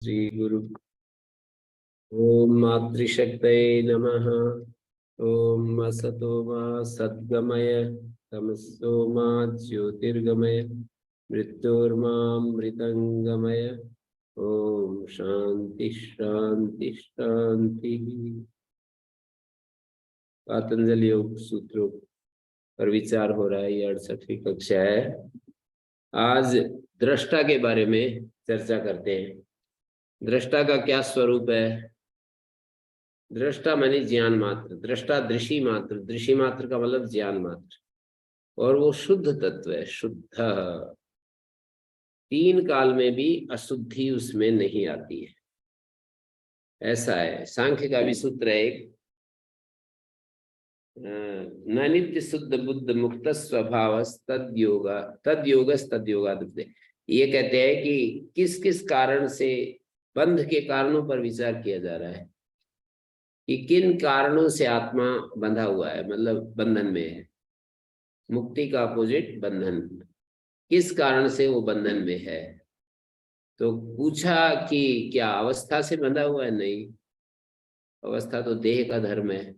श्री गुरु ओम मातृशक्तये नमः। ओम असतो मा सद्गमय तमसो मा ज्योतिर्गमय मृत्योर्मामृतंगमय। ओम शांति शांति शांति। पातंजलि योग सूत्रों पर विचार हो रहा है। ये 68वीं कक्षा है। आज दृष्टा के बारे में चर्चा करते हैं। दृष्टा का क्या स्वरूप है? दृष्टा माने ज्ञान मात्र, दृष्टा दृषि मात्र, दृषि मात्र का मतलब ज्ञान मात्र, और वो शुद्ध तत्व है, शुद्ध। तीन काल में भी अशुद्धि उसमें नहीं आती है, ऐसा है। सांख्य का भी सूत्र है एक, न नित्य शुद्ध बुद्ध मुक्त स्वभाव तद योगा। ये कहते हैं कि किस किस कारण से, बंध के कारणों पर विचार किया जा रहा है कि किन कारणों से आत्मा बंधा हुआ है, मतलब बंधन में है। मुक्ति का अपोजिट बंधन। किस कारण से वो बंधन में है? तो पूछा कि क्या अवस्था से बंधा हुआ है? नहीं, अवस्था तो देह का धर्म है।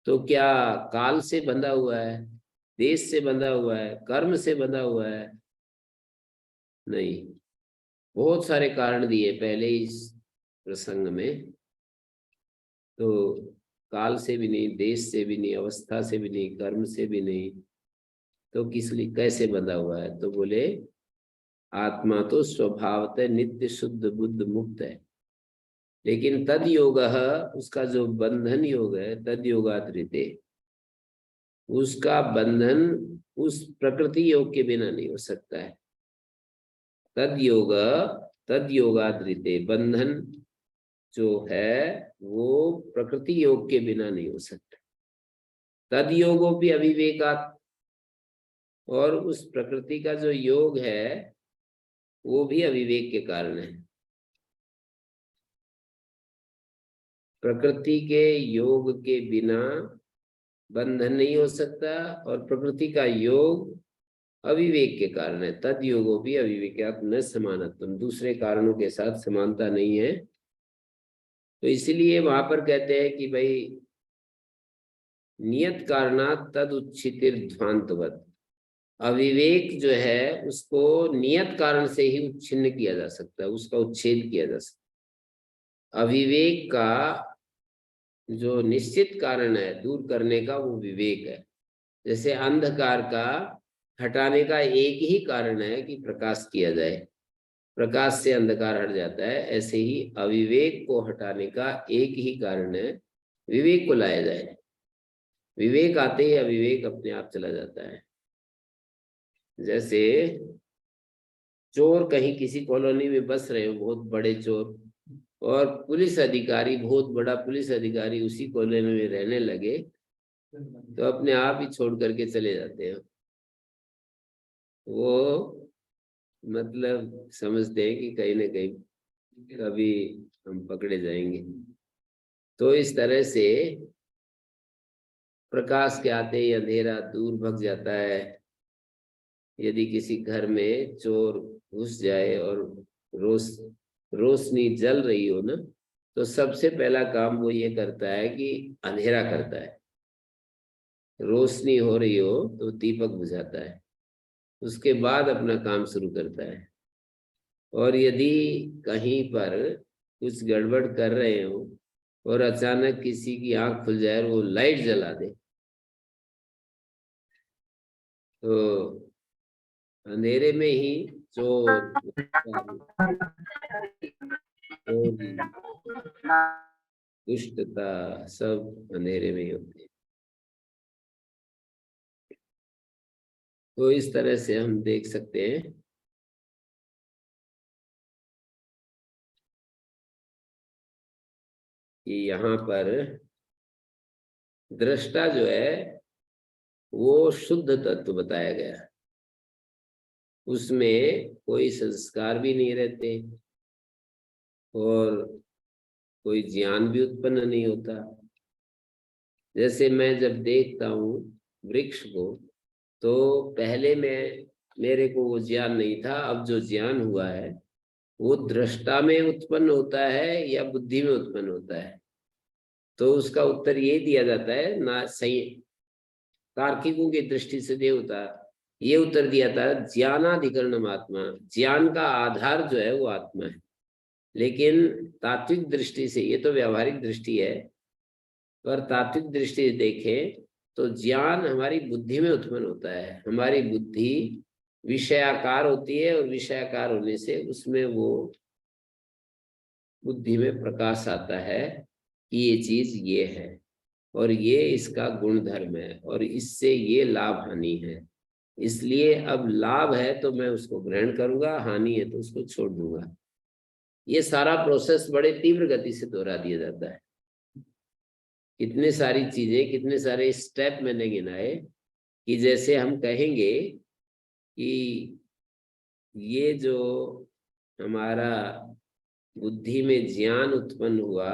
तो क्या काल से बंधा हुआ है, देश से बंधा हुआ है, कर्म से बंधा हुआ है? नहीं, बहुत सारे कारण दिए पहले इस प्रसंग में। तो काल से भी नहीं, देश से भी नहीं, अवस्था से भी नहीं, कर्म से भी नहीं, तो किस लिए कैसे बंधा हुआ है? तो बोले आत्मा तो स्वभावतः नित्य शुद्ध बुद्ध मुक्त है, लेकिन तद योग, उसका जो बंधन योग है, तद योगात्रिते, उसका बंधन उस प्रकृति योग के बिना नहीं हो सकता है। तद योगात्रिते, बंधन जो है वो प्रकृति योग के बिना नहीं हो सकता। तद योगो भी अविवेकात, और उस प्रकृति का जो योग है वो भी अविवेक के कारण है। प्रकृति के योग के बिना बंधन नहीं हो सकता, और प्रकृति का योग अविवेक के कारण है। तद योगो भी अविवेकात् न समानत्वम, दूसरे कारणों के साथ समानता नहीं है। तो इसलिए वहां पर कहते हैं कि भाई नियत कारणात् तद उच्छितिर ध्वांतवत्, अविवेक जो है उसको नियत कारण से ही उच्छिन्न किया जा सकता है, उसका उच्छेद किया जा सकता है। अविवेक का जो निश्चित कारण है दूर करने का, वो विवेक है। जैसे अंधकार का हटाने का एक ही कारण है कि प्रकाश किया जाए, प्रकाश से अंधकार हट जाता है। ऐसे ही अविवेक को हटाने का एक ही कारण है, विवेक को लाया जाए। विवेक आते ही अविवेक अपने आप चला जाता है। जैसे चोर कहीं किसी कॉलोनी में बस रहे हो, बहुत बड़े चोर, और पुलिस अधिकारी, बहुत बड़ा पुलिस अधिकारी उसी कॉलोनी में रहने लगे, तो अपने आप ही छोड़ करके चले जाते हैं। वो मतलब समझते हैं कि कहीं ना कहीं कभी हम पकड़े जाएंगे। तो इस तरह से प्रकाश के आते ही अंधेरा दूर भग जाता है। यदि किसी घर में चोर घुस जाए और रोशनी जल रही हो ना, तो सबसे पहला काम वो ये करता है कि अंधेरा करता है। रोशनी हो रही हो तो दीपक बुझाता है, उसके बाद अपना काम शुरू करता है। और यदि कहीं पर कुछ गड़बड़ कर रहे हो और अचानक किसी की आंख खुल जाए और वो लाइट जला दे, तो अंधेरे में ही चोर, दुष्टता सब अंधेरे में ही होते हैं। तो इस तरह से हम देख सकते हैं कि यहाँ पर दृष्टा जो है वो शुद्ध तत्व बताया गया, उसमें कोई संस्कार भी नहीं रहते और कोई ज्ञान भी उत्पन्न नहीं होता। जैसे मैं जब देखता हूँ वृक्ष को, तो पहले मेरे को वो ज्ञान नहीं था, अब जो ज्ञान हुआ है वो दृष्टा में उत्पन्न होता है या बुद्धि में उत्पन्न होता है? तो उसका उत्तर ये दिया जाता है ना, सही तार्किकों की दृष्टि से देवता ये उत्तर दिया था, ज्ञानाधिकरणम आत्मा, ज्ञान का आधार जो है वो आत्मा है। लेकिन तात्विक दृष्टि से, ये तो व्यावहारिक दृष्टि है, पर तात्विक दृष्टि से देखें तो ज्ञान हमारी बुद्धि में उत्पन्न होता है। हमारी बुद्धि विषयाकार होती है और विषयाकार होने से उसमें वो बुद्धि में प्रकाश आता है कि ये चीज ये है और ये इसका गुण धर्म है और इससे ये लाभ हानि है। इसलिए अब लाभ है तो मैं उसको ग्रहण करूंगा, हानि है तो उसको छोड़ दूंगा। ये सारा प्रोसेस बड़े तीव्र गति से दोहरा दिया जाता है। कितने सारी चीजें, कितने सारे स्टेप मैंने गिनाए कि जैसे हम कहेंगे कि ये जो हमारा बुद्धि में ज्ञान उत्पन्न हुआ,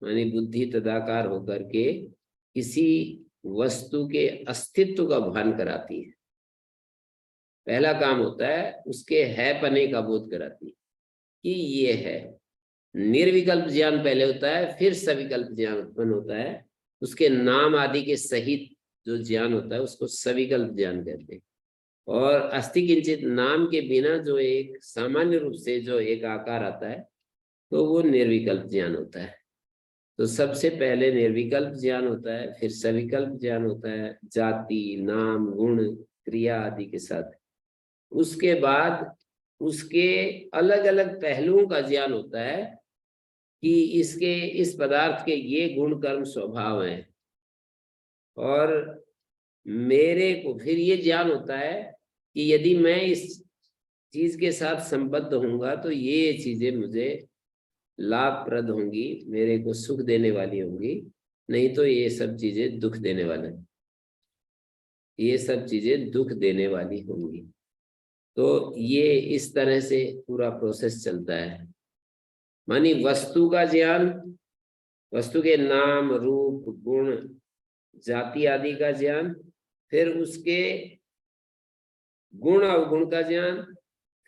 मानी बुद्धि तदाकार होकर के किसी वस्तु के अस्तित्व का भान कराती है। पहला काम होता है उसके है पने का बोध कराती है कि ये है। निर्विकल्प ज्ञान पहले होता है, फिर सविकल्प ज्ञान उत्पन्न होता है। उसके नाम आदि के सहित जो ज्ञान होता है उसको सविकल्प ज्ञान कहते हैं। और अस्ति किंचित नाम के बिना जो एक सामान्य रूप से जो एक आकार आता है तो वो निर्विकल्प ज्ञान होता है। तो सबसे पहले निर्विकल्प ज्ञान होता है, फिर सविकल्प ज्ञान होता है, जाति, नाम, गुण, क्रिया आदि के साथ। उसके बाद उसके अलग अलग पहलुओं का ज्ञान होता है कि इसके, इस पदार्थ के ये गुण कर्म स्वभाव हैं। और मेरे को फिर ये ज्ञान होता है कि यदि मैं इस चीज के साथ संबद्ध होऊंगा तो ये चीजें मुझे लाभप्रद होंगी, मेरे को सुख देने वाली होंगी, नहीं तो ये सब चीजें दुख देने वाले, ये सब चीजें दुख देने वाली होंगी। तो ये इस तरह से पूरा प्रोसेस चलता है। मानी वस्तु का ज्ञान, वस्तु के नाम, रूप, गुण, जाति आदि का ज्ञान, फिर उसके गुण अवगुण का ज्ञान,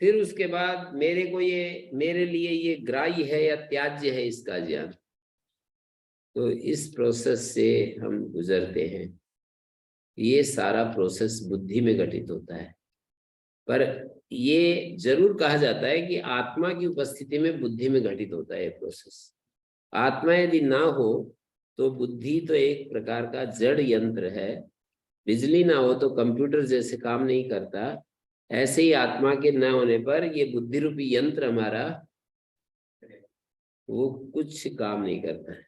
फिर उसके बाद मेरे को ये, मेरे लिए ये ग्राह्य है या त्याज्य है इसका ज्ञान। तो इस प्रोसेस से हम गुजरते हैं। ये सारा प्रोसेस बुद्धि में घटित होता है। पर ये जरूर कहा जाता है कि आत्मा की उपस्थिति में बुद्धि में घटित होता है ये प्रोसेस। आत्मा यदि ना हो तो बुद्धि तो एक प्रकार का जड़ यंत्र है। बिजली ना हो तो कंप्यूटर जैसे काम नहीं करता, ऐसे ही आत्मा के न होने पर ये बुद्धि रूपी यंत्र हमारा वो कुछ काम नहीं करता है।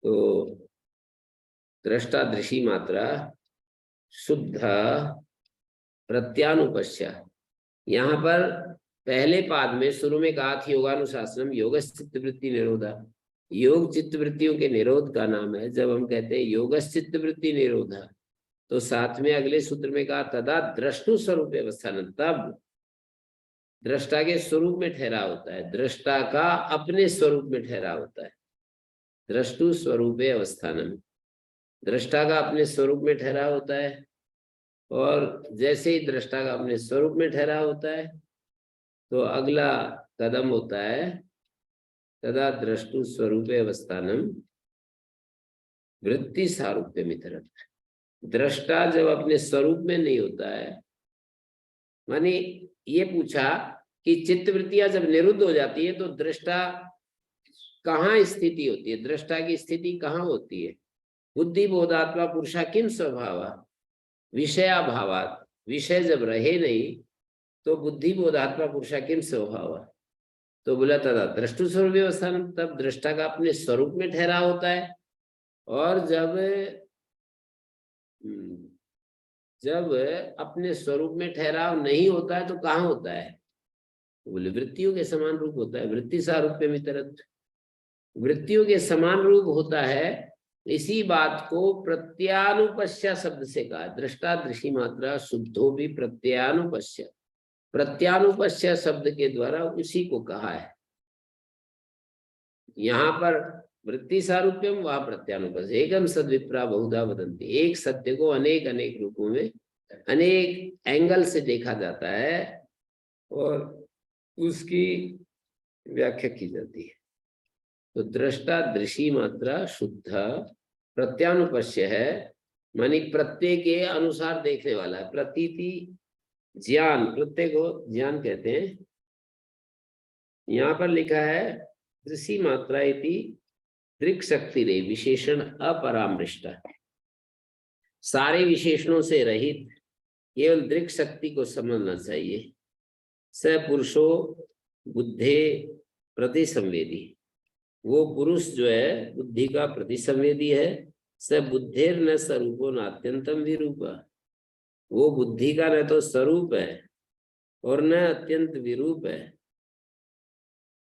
तो दृष्टा दृषि मात्रा शुद्ध प्रत्यानुपश्य, यहाँ पर पहले पाद में शुरू में कहा था योगानुशासनम योगश्चित्त वृत्ति निरोधा। योग चित्त वृत्तियों के निरोध का नाम है। जब हम कहते हैं योगश्चित्त वृत्ति निरोधा तो साथ में अगले सूत्र में कहा तदा द्रष्टु स्वरूप अवस्थान, तब दृष्टा के स्वरूप में ठहरा होता है, दृष्टा का अपने स्वरूप में ठहरा होता है। द्रष्टु स्वरूप अवस्थानम, दृष्टा का अपने स्वरूप में ठहरा होता है। और जैसे ही दृष्टा का अपने स्वरूप में ठहरा होता है तो अगला कदम होता है तदा द्रष्टु स्वरूप अवस्थानम वृत्ति सारूप्य मित्र। दृष्टा जब अपने स्वरूप में नहीं होता है, माने ये पूछा कि चित्त वृत्तियां जब निरुद्ध हो जाती है तो दृष्टा कहाँ स्थिति होती है, दृष्टा की स्थिति कहाँ होती है? बुद्धि बोधात्मा पुरुषा किम स्वभावा विषयाभावात, विषय जब रहे नहीं तो बुद्धि बोधात्मा पुरुषा किम स्वभावा। तो बोला तथा दृष्टु स्वरूप व्यवस्थान, तब दृष्टा का अपने स्वरूप में ठहरा होता है। और जब अपने स्वरूप में ठहराव नहीं होता है तो कहाँ होता है? बोले वृत्तियों के समान रूप होता है, वृत्ति सारूप्य मित्रत्व, वृत्तियों के समान रूप होता है। इसी बात को प्रत्यानुपश्य शब्द से कहा, दृष्टा दृषि मात्रा शुद्धो भी प्रत्यानुपश्य, प्रत्यानुपश्य शब्द के द्वारा उसी को कहा है। यहाँ पर वृत्ति सारूप्यम वह प्रत्यानुपश्य, एकम सद्विप्रा बहुधा वदंती, एक सत्य को अनेक अनेक रूपों में अनेक एंगल से देखा जाता है। और उसकी व्याख्या की जाती है। तो दृष्टा दृशी मात्रा शुद्ध प्रत्यानुपश्य है, मानी प्रत्यय के अनुसार देखने वाला है। प्रतीति ज्ञान, प्रत्यय को ज्ञान कहते हैं। यहाँ पर लिखा है दृशी मात्रा इति दृक् शक्ति रे विशेषण अपरामृष्ट, सारे विशेषणों से रहित केवल दृक् शक्ति को समझना चाहिए। स पुरुषो बुद्धे प्रतिसंवेदी, वो पुरुष जो है बुद्धि का प्रतिसंवेदी है। स बुद्धेर न स्वरूपो न अत्यंतम विरूप, वो बुद्धि का न तो स्वरूप है और न अत्यंत विरूप है।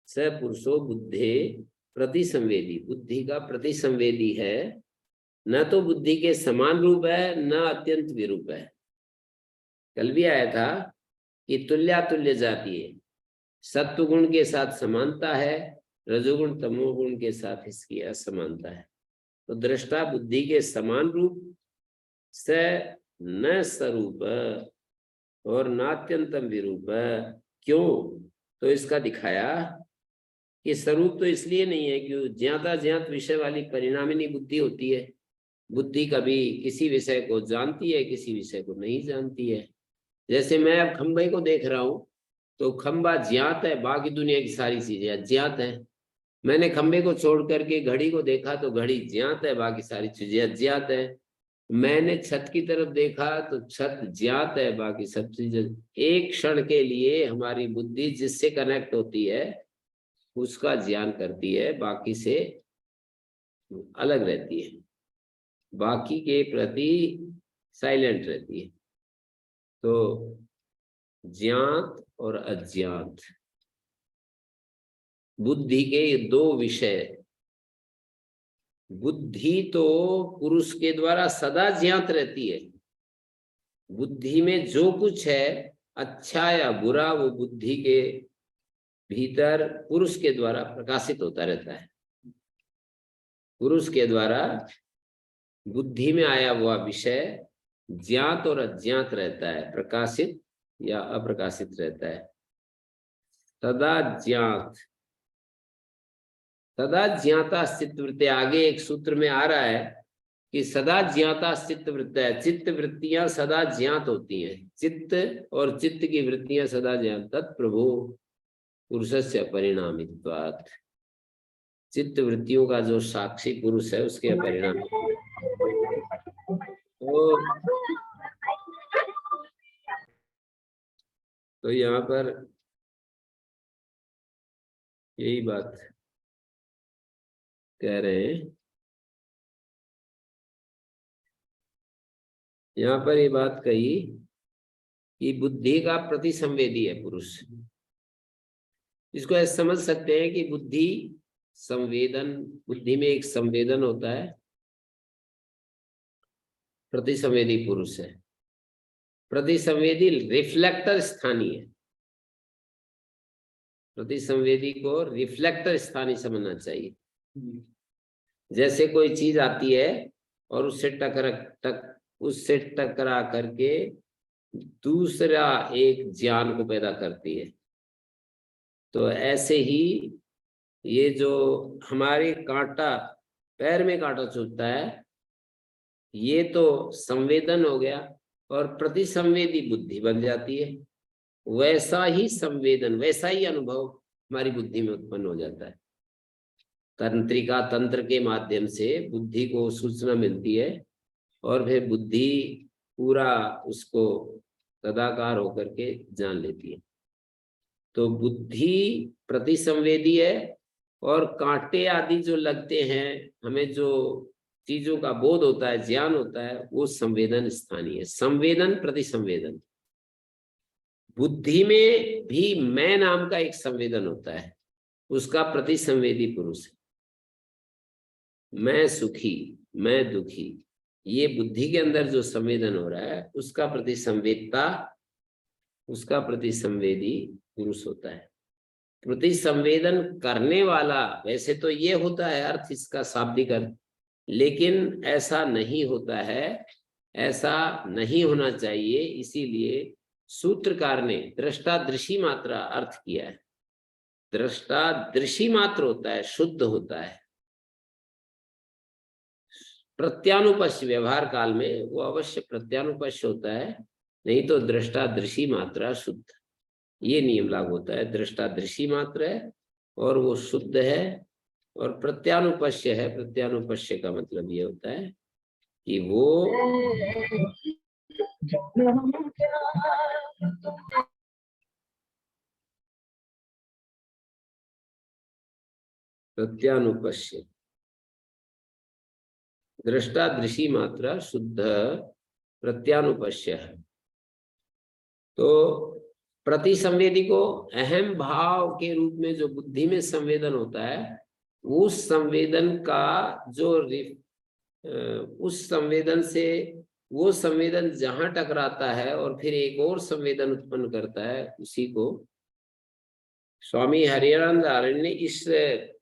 स पुरुषो बुद्धे प्रतिसंवेदी, बुद्धि का प्रतिसंवेदी है, न तो बुद्धि के समान रूप है न अत्यंत विरूप है। कल भी आया था कि तुल्यातुल्य जाती है, सत्व गुण के साथ समानता है, रजोगुण तमोगुण के साथ इसकी असमानता है। तो दृष्टा बुद्धि के समान रूप से न स्वरूप और नात्यंतम विरूप। क्यों? तो इसका दिखाया कि स्वरूप तो इसलिए नहीं है कि ज्ञाता ज्ञात विषय वाली परिणामिनी बुद्धि होती है। बुद्धि कभी किसी विषय को जानती है, किसी विषय को नहीं जानती है। जैसे मैं अब खंबे को देख रहा हूं तो खंबा ज्ञात है, बाकी दुनिया की सारी चीजें अज्ञात है। मैंने खंबे को छोड़ करके घड़ी को देखा तो घड़ी ज्ञात है, बाकी सारी चीजें अज्ञात है। मैंने छत की तरफ देखा तो छत ज्ञात है, बाकी सब चीजें। एक क्षण के लिए हमारी बुद्धि जिससे कनेक्ट होती है उसका ज्ञान करती है, बाकी से अलग रहती है, बाकी के प्रति साइलेंट रहती है। तो ज्ञात और अज्ञात बुद्धि के ये दो विषय। बुद्धि तो पुरुष के द्वारा सदा ज्ञात रहती है। बुद्धि में जो कुछ है अच्छा या बुरा, वो बुद्धि के भीतर पुरुष के द्वारा प्रकाशित होता रहता है। पुरुष के द्वारा बुद्धि में आया हुआ विषय ज्ञात और अज्ञात रहता है, प्रकाशित या अप्रकाशित रहता है। तदा ज्ञात, सदा ज्ञाता चित्तवृत्ति, आगे एक सूत्र में आ रहा है कि सदा ज्ञाता चित्तवृत्त है। चित्त वृत्तियां सदा ज्ञात होती हैं, चित्त और चित्त की वृत्तियां सदा ज्ञात। तत्प्रभु पुरुषस्य परिणामित्वात्, चित्त वृत्तियों का जो साक्षी पुरुष है उसके परिणाम। तो यहाँ पर यही बात कह रहे हैं। यहाँ पर ये बात कही कि बुद्धि का प्रतिसंवेदी है पुरुष। इसको ऐसे समझ सकते हैं कि बुद्धि संवेदन, बुद्धि में एक संवेदन होता है, प्रतिसंवेदी पुरुष है। प्रतिसंवेदी रिफ्लेक्टर स्थानीय है, प्रतिसंवेदी को रिफ्लेक्टर स्थानीय समझना चाहिए। जैसे कोई चीज आती है और उससे टकरा करके दूसरा एक ज्ञान को पैदा करती है, तो ऐसे ही ये जो हमारे कांटा, पैर में कांटा चुभता है, ये तो संवेदन हो गया और प्रतिसंवेदी बुद्धि बन जाती है। वैसा ही संवेदन, वैसा ही अनुभव हमारी बुद्धि में उत्पन्न हो जाता है। तंत्रिका तंत्र के माध्यम से बुद्धि को सूचना मिलती है और फिर बुद्धि पूरा उसको तदाकार होकर के जान लेती है। तो बुद्धि प्रतिसंवेदी है और कांटे आदि जो लगते हैं, हमें जो चीजों का बोध होता है, ज्ञान होता है, वो संवेदन स्थानीय है। संवेदन प्रतिसंवेदन। बुद्धि में भी मैं नाम का एक संवेदन होता है, उसका प्रतिसंवेदी पुरुष है। मैं सुखी, मैं दुखी, ये बुद्धि के अंदर जो संवेदन हो रहा है उसका प्रतिसंवेदता, उसका प्रतिसंवेदी पुरुष होता है। प्रतिसंवेदन करने वाला वैसे तो ये होता है अर्थ इसका शाब्दिक अर्थ, लेकिन ऐसा नहीं होता है, ऐसा नहीं होना चाहिए। इसीलिए सूत्रकार ने दृष्टा दृशी मात्रा अर्थ किया है। दृष्टा दृशी मात्र होता है, शुद्ध होता है। प्रत्यानुपश्य व्यवहार काल में वो अवश्य प्रत्यानुपश्य होता है, नहीं तो दृष्टा दृशी मात्रा शुद्ध, ये नियम लागू होता है। दृष्टा दृशी मात्र है और वो शुद्ध है, और प्रत्यानुपश्य है। प्रत्यानुपश्य का मतलब ये होता है कि वो प्रत्यानुपश्य, दृष्टा दृशी मात्रा शुद्ध प्रत्यानुपश्य है। तो प्रतिसंवेदी को अहम भाव के रूप में जो बुद्धि में संवेदन होता है, उस संवेदन का जो उस संवेदन से वो संवेदन जहां टकराता है और फिर एक और संवेदन उत्पन्न करता है, उसी को स्वामी हरियानंद आर्य ने इस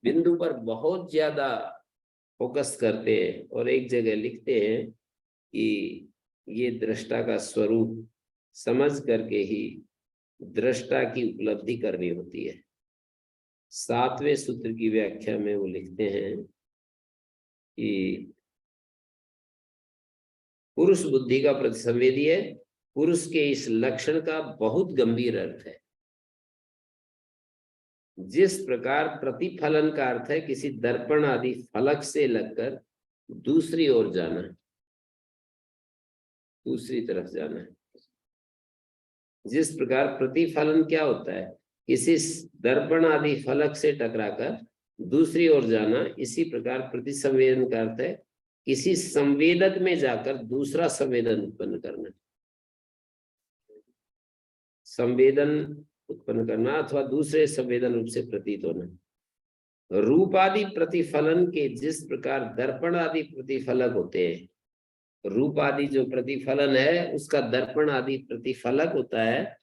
बिंदु पर बहुत ज्यादा फोकस करते हैं और एक जगह लिखते हैं कि ये दृष्टा का स्वरूप समझ करके ही दृष्टा की उपलब्धि करनी होती है। 7वें सूत्र की व्याख्या में वो लिखते हैं कि पुरुष बुद्धि का प्रतिसंवेदी है। पुरुष के इस लक्षण का बहुत गंभीर अर्थ है। जिस प्रकार प्रतिफलन का अर्थ है किसी दर्पण आदि फलक से लगकर दूसरी ओर जाना, दूसरी तरफ जाना है। जिस प्रकार प्रतिफलन क्या होता है, किसी दर्पण आदि फलक से टकराकर दूसरी ओर जाना, इसी प्रकार प्रतिसंवेदन का अर्थ है किसी संवेदक में जाकर दूसरा संवेदन उत्पन्न करना। संवेदन उत्पन्न करना अथवा दूसरे संवेदन रूप से प्रतीत होना। रूप आदि प्रतिफलन के जिस प्रकार दर्पण आदि प्रतिफलक होते हैं, रूप आदि जो प्रतिफलन है उसका दर्पण आदि प्रतिफलक होता है,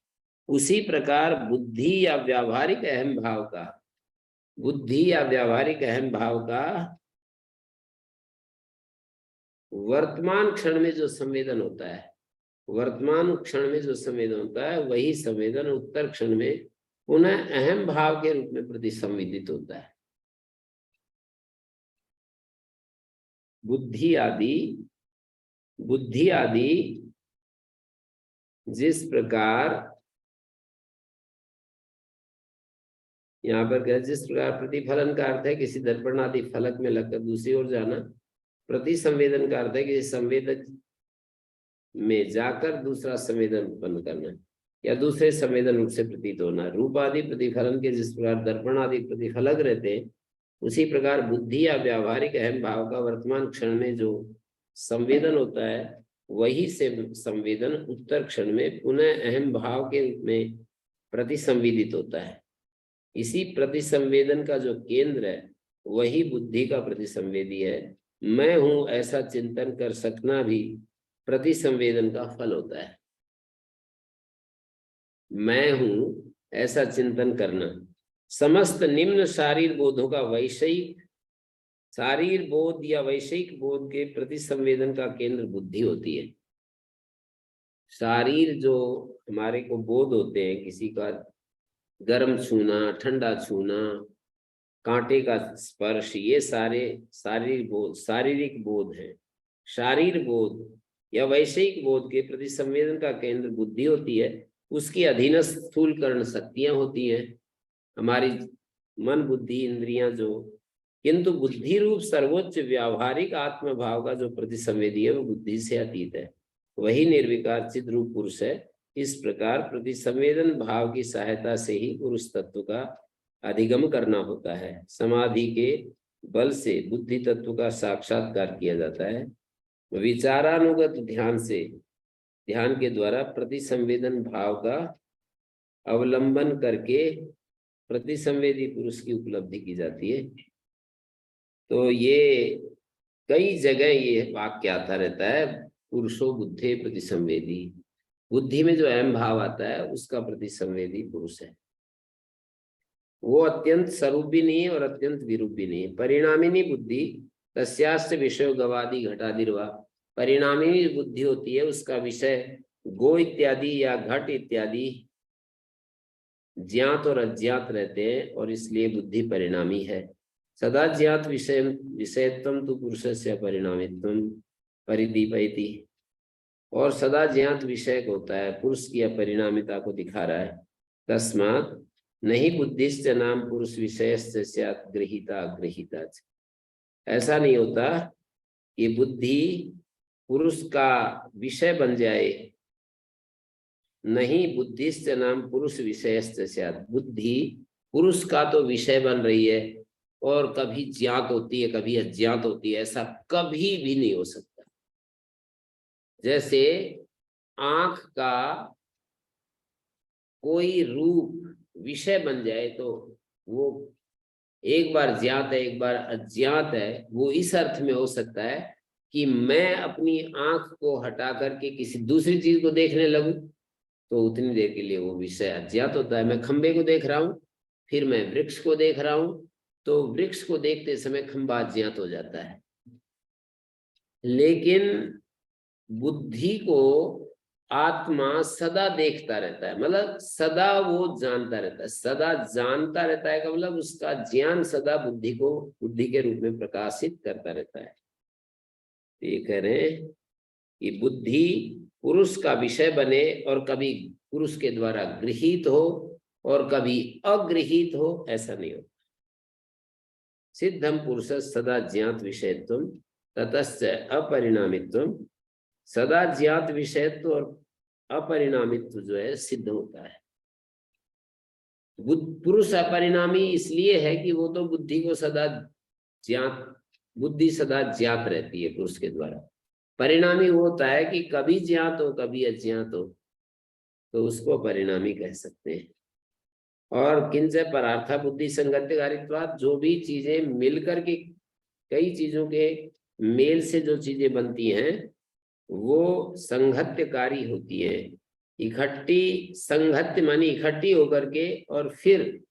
उसी प्रकार बुद्धि या व्यावहारिक अहम भाव का, बुद्धि या व्यावहारिक अहम भाव का वर्तमान क्षण में जो संवेदन होता है, वर्तमान क्षण में जो संवेदन होता है, वही संवेदन उत्तर क्षण में पुनः अहम भाव के रूप में प्रतिसंवेदित होता है। बुद्धि आदि जिस प्रकार, यहाँ पर क्या, जिस प्रकार प्रतिफलन का अर्थ है किसी दर्पण आदि फलक में लगकर दूसरी ओर जाना, प्रतिसंवेदन का अर्थ है किसी संवेदक में जाकर दूसरा संवेदन उत्पन्न करना या दूसरे संवेदन रूप से प्रतीत होना। रूप आदि प्रतिफलन के जिस प्रकार दर्पण आदि प्रतिफलक रहते हैं, उसी प्रकार बुद्धि या व्यावहारिक अहम भाव का वर्तमान क्षण में जो संवेदन होता है, वही से संवेदन उत्तर क्षण में पुनः अहम भाव के रूप में प्रतिसंवेदित होता है। इसी प्रतिसंवेदन का जो केंद्र है, वही बुद्धि का प्रतिसंवेदी है। मैं हूं ऐसा चिंतन कर सकना भी प्रतिसंवेदन का फल होता है। मैं हूं ऐसा चिंतन करना। समस्त निम्न शारीर बोधों का वैषयिक, शारीर बोध या वैषयिक बोध के प्रतिसंवेदन का केंद्र बुद्धि होती है। शारीर जो हमारे को बोध होते हैं, किसी का गर्म छूना, ठंडा छूना, कांटे का स्पर्श, ये सारे शारीरिक बोध है। शारीर बोध या वैषयिक बोध के प्रतिसंवेदन का केंद्र बुद्धि होती है। उसकी अधीनस्थ स्थूल कर्ण शक्तियां होती हैं, हमारी मन बुद्धि इंद्रियां जो, किंतु बुद्धि रूप सर्वोच्च व्यावहारिक आत्म भाव का जो प्रतिसंवेदी है, वो बुद्धि से अतीत है, वही निर्विकार चिद रूप पुरुष है। इस प्रकार प्रतिसंवेदन भाव की सहायता से ही पुरुष तत्व का अधिगम करना होता है। समाधि के बल से बुद्धि तत्व का साक्षात्कार किया जाता है। विचारानुगत ध्यान से, ध्यान के द्वारा प्रतिसंवेदन भाव का अवलंबन करके प्रतिसंवेदी पुरुष की उपलब्धि की जाती है। तो ये कई जगह ये वाक्य आता रहता है, पुरुषो बुद्धे प्रतिसंवेदी। बुद्धि में जो अहम भाव आता है उसका प्रतिसंवेदी पुरुष है। वो अत्यंत स्वरूप भी नहीं है और अत्यंत विरूप भी नहीं है। परिणामिनी बुद्धि तस्यास्य विषय गवादि घटादिर्वा। परिणामी बुद्धि होती है, उसका विषय गो इत्यादि या घट इत्यादि ज्ञात और अज्ञात रहते हैं और इसलिए बुद्धि परिणामी है। सदा ज्ञात विषयत्वम तो पुरुष से परिणामित्वम परिदीपयति, और सदा ज्ञात विषय होता है, पुरुष की अपरिणामिता को दिखा रहा है। तस्मात् नहीं बुद्धिश्च नाम पुरुष विषयस्य स्यात् गृहीता अगृहीता। ऐसा नहीं होता कि बुद्धि पुरुष का विषय बन जाए। नहीं बुद्धिश्च नाम पुरुष विषयश्च स्यात्, बुद्धि पुरुष का तो विषय बन रही है और कभी ज्ञात होती है कभी अज्ञात होती है, ऐसा कभी भी नहीं हो सकता। जैसे आंख का कोई रूप विषय बन जाए तो वो एक बार ज्ञात है एक बार अज्ञात है, वो इस अर्थ में हो सकता है कि मैं अपनी आंख को हटा करके किसी दूसरी चीज को देखने लगूं तो उतनी देर के लिए वो विषय अज्ञात होता है। मैं खंबे को देख रहा हूं, फिर मैं वृक्ष को देख रहा हूं, तो वृक्ष को देखते समय खंबा अज्ञात हो जाता है। लेकिन बुद्धि को आत्मा सदा देखता रहता है, मतलब सदा वो जानता रहता है, सदा जानता रहता है का मतलब उसका ज्ञान सदा बुद्धि को बुद्धि के रूप में प्रकाशित करता रहता है। ये कह रहे हैं कि बुद्धि पुरुष का विषय बने और कभी पुरुष के द्वारा गृहीत हो और कभी अगृहीत हो, ऐसा नहीं होता। सिद्धम पुरुष सदा ज्ञात विषयत्वम ततश्च अपरिणामित्वम, सदा ज्ञात विषयत्व और अपरिणामित्व जो है सिद्ध होता है। पुरुष अपरिणामी इसलिए है कि वो तो बुद्धि को सदा ज्ञात, बुद्धि सदा ज्ञात रहती है पुरुष के द्वारा। परिणामी होता है कि कभी ज्ञात हो कभी अज्ञात हो, तो उसको परिणामी कह सकते हैं। और किंच परार्था बुद्धि संगत्यकारित्वात्, जो भी चीजें मिलकर के कई चीजों के मेल से जो चीजें बनती हैं वो संघत्यकारी होती है। इकट्ठी, संघत्य मानी इकट्ठी होकर के और फिर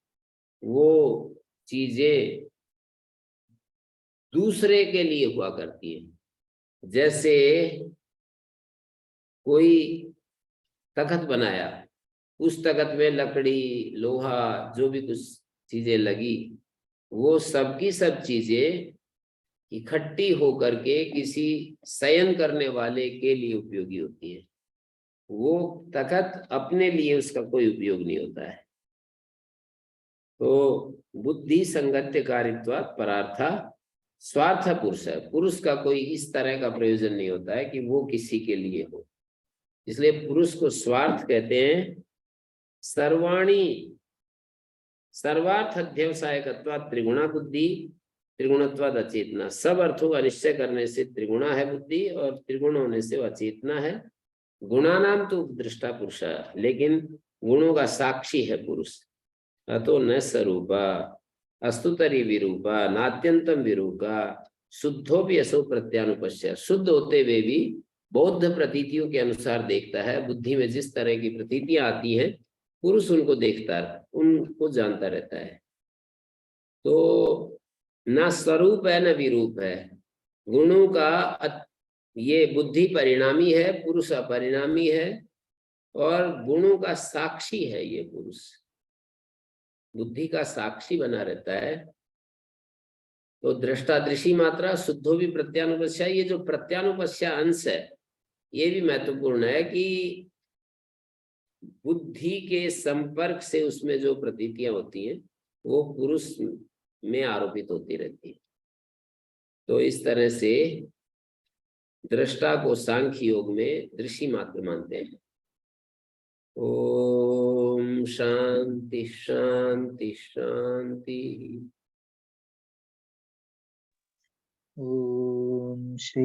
वो चीजें दूसरे के लिए हुआ करती है। जैसे कोई तख्त बनाया, उस तख्त में लकड़ी लोहा जो भी कुछ चीजें लगी, वो सबकी सब चीजें इकट्ठी होकर के किसी शयन करने वाले के लिए उपयोगी होती है। वो तख्त अपने लिए उसका कोई उपयोग नहीं होता है। तो बुद्धि संगत्यकारित्वात् परार्था स्वार्थ पुरुष है, पुरुष का कोई इस तरह का प्रयोजन नहीं होता है कि वो किसी के लिए हो, इसलिए पुरुष को स्वार्थ कहते हैं। सर्वाणी सर्वार्थ अध्यवसायकत्वात् त्रिगुणा बुद्धि त्रिगुणत्वाद अचेतना, सब अर्थों का निश्चय करने से त्रिगुणा है बुद्धि और त्रिगुण होने से अचेतना है। गुणानाम तो दृष्टा पुरुष, लेकिन गुणों का साक्षी है पुरुष। अतो न स्वरूपा अस्तुतरी विरूपा नात्यंतम विरूपा शुद्धो भी असो प्रत्यानुपश्य, शुद्ध होते हुए भी बौद्ध प्रतीतियों के अनुसार देखता है। बुद्धि में जिस तरह की प्रतीतियां आती हैं पुरुष उनको देखता है, उनको जानता रहता है। तो न स्वरूप है न विरूप है, गुणों का ये बुद्धि परिणामी है, पुरुष अपरिणामी है, और गुणों का साक्षी है ये पुरुष, बुद्धि का साक्षी बना रहता है। तो दृष्टा दृषि मात्रा शुद्धो भी प्रत्यानुपस्या, ये जो प्रत्यानुपस्या अंश है ये भी महत्वपूर्ण है कि बुद्धि के संपर्क से उसमें जो प्रतीतियां होती हैं वो पुरुष में आरोपित होती रहती है। तो इस तरह से दृष्टा को सांख्य योग में दृषि मात्र मानते हैं। ओम शांति शांति शांति। ओम श्री